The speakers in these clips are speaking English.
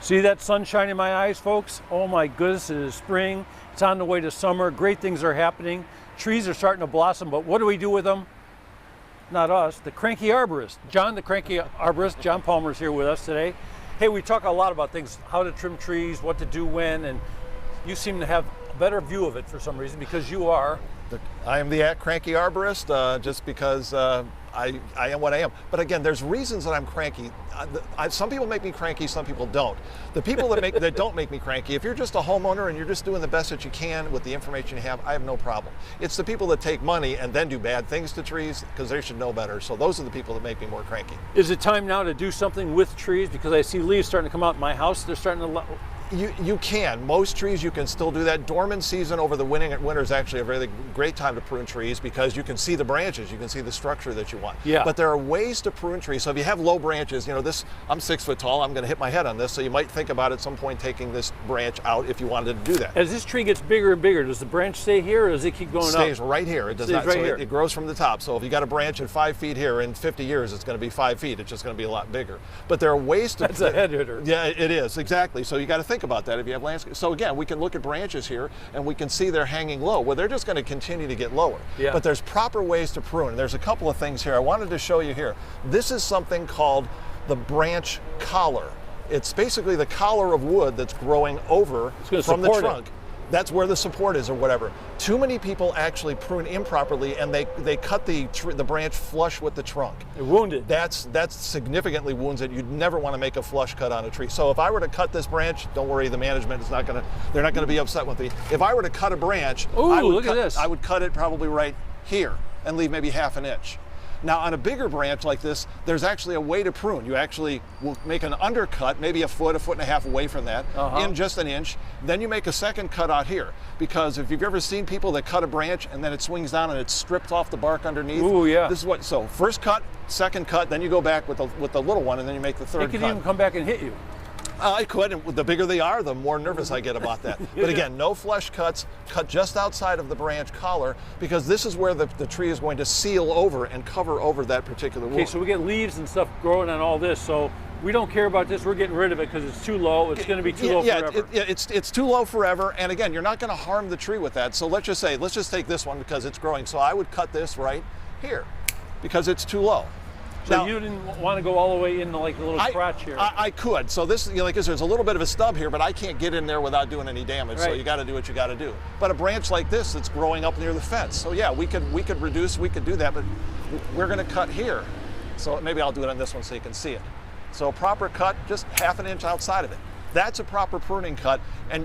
See that sunshine in my eyes, folks? Oh my goodness, it is spring. It's on the way to summer. Great things are happening. Trees are starting to blossom, but what do we do with them? Not us, the Cranky Arborist. John, the Cranky Arborist, John Palmer is here with us today. Hey, we talk a lot about things, how to trim trees, what to do when, and you seem to have a better view of it for some reason because you are. I am the Cranky Arborist just because I am what I am. But again, there's reasons that I'm cranky. Some people make me cranky, some people don't. The people that don't make me cranky, if you're just a homeowner and you're just doing the best that you can with the information you have, I have no problem. It's the people that take money and then do bad things to trees because they should know better. So those are the people that make me more cranky. Is it time now to do something with trees? Because I see leaves starting to come out in my house. They're starting to... You can. Most trees you can still do that. Dormant season over the winter is actually a really great time to prune trees because you can see the branches, you can see the structure that you want. Yeah. But there are ways to prune trees. So if you have low branches, you know, I'm 6 foot tall, I'm going to hit my head on this, so you might think about at some point taking this branch out if you wanted to do that. As this tree gets bigger and bigger, does the branch stay here or does it keep going up? It stays right here. It does not. Right so here. it grows from the top. So if you got a branch at 5 feet here, in 50 years it's going to be 5 feet. It's just going to be a lot bigger. But there are ways to. That's a head hitter. Yeah, it is exactly. So you got to think about that if you have landscape. So again, we can look at branches here and we can see they're hanging low. Well, they're just going to continue to get lower. Yeah. But there's proper ways to prune. And there's a couple of things here I wanted to show you here. This is something called the branch collar. It's basically the collar of wood that's growing over from the trunk. That's where the support is or whatever. Too many people actually prune improperly and they cut the branch flush with the trunk. They wound it. That significantly wounds it. You'd never want to make a flush cut on a tree. So if I were to cut this branch, don't worry, the management is they're not gonna be upset with me. If I were to cut a branch, ooh, I would cut it probably right here and leave maybe ½ inch. Now on a bigger branch like this, there's actually a way to prune. You actually will make an undercut, maybe a foot and a half away from that, in just 1 inch. Then you make a second cut out here. Because if you've ever seen people that cut a branch and then it swings down and it's stripped off the bark underneath. Ooh, yeah. This is what, so first cut, second cut, then you go back with the little one and then you make the third cut. It could even come back and hit you. I could, and the bigger they are, the more nervous I get about that. But again, no flush cuts, cut just outside of the branch collar, because this is where the tree is going to seal over and cover over that particular wound. Okay, so we get leaves and stuff growing on all this, so we don't care about this, we're getting rid of it because it's too low, it's going to be too low forever. It's too low forever, and again, you're not going to harm the tree with that. So let's just take this one because it's growing. So I would cut this right here because it's too low. So now, you didn't want to go all the way into like the little crotch here? I could. So this, like there's a little bit of a stub here, but I can't get in there without doing any damage. Right. So you got to do what you got to do. But a branch like this that's growing up near the fence. So yeah, we could reduce, we could do that, but we're going to cut here. So maybe I'll do it on this one so you can see it. So a proper cut, just ½ inch outside of it. That's a proper pruning cut,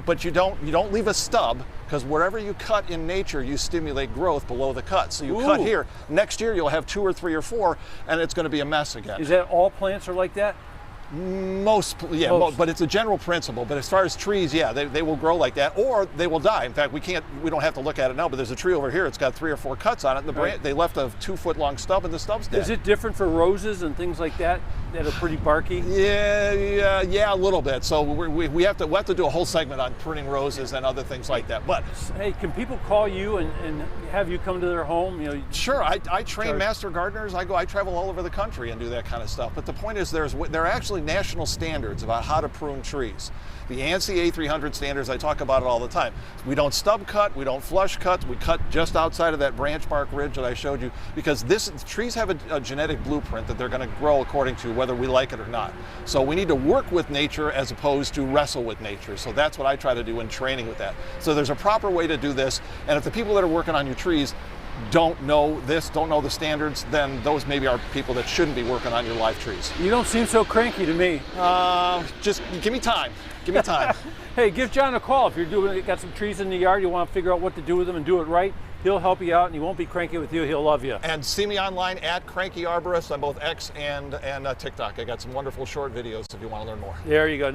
but you don't leave a stub, because wherever you cut in nature, you stimulate growth below the cut. So you cut here. Next year, you'll have 2 or 3 or 4, and it's going to be a mess again. Is that all plants are like that? Most, but it's a general principle. But as far as trees, yeah, they will grow like that, or they will die. In fact, we don't have to look at it now, but there's a tree over here. It's got 3 or 4 cuts on it. And they left a 2 foot long stub, and the stub's dead. Is it different for roses and things like that that are pretty barky? Yeah, a little bit. So we have to do a whole segment on pruning roses and other things like that. But hey, can people call you and have you come to their home? You know, sure. I train master gardeners. I travel all over the country and do that kind of stuff. But the point is, there are actually national standards about how to prune trees. The ANSI A300 standards, I talk about it all the time. We don't stub cut, we don't flush cut, we cut just outside of that branch bark ridge that I showed you, because trees have a genetic blueprint that they're going to grow according to, whether we like it or not. So we need to work with nature as opposed to wrestle with nature. So that's what I try to do in training with that. So there's a proper way to do this, and if the people that are working on your trees don't know the standards, then those maybe are people that shouldn't be working on your live trees. You don't seem so cranky to me. Just give me time. Give me time. Hey, give John a call if you're got some trees in the yard, you want to figure out what to do with them and do it right. He'll help you out and he won't be cranky with you, he'll love you. And see me online at Cranky Arborist on both X and TikTok. I got some wonderful short videos if you want to learn more. There you go.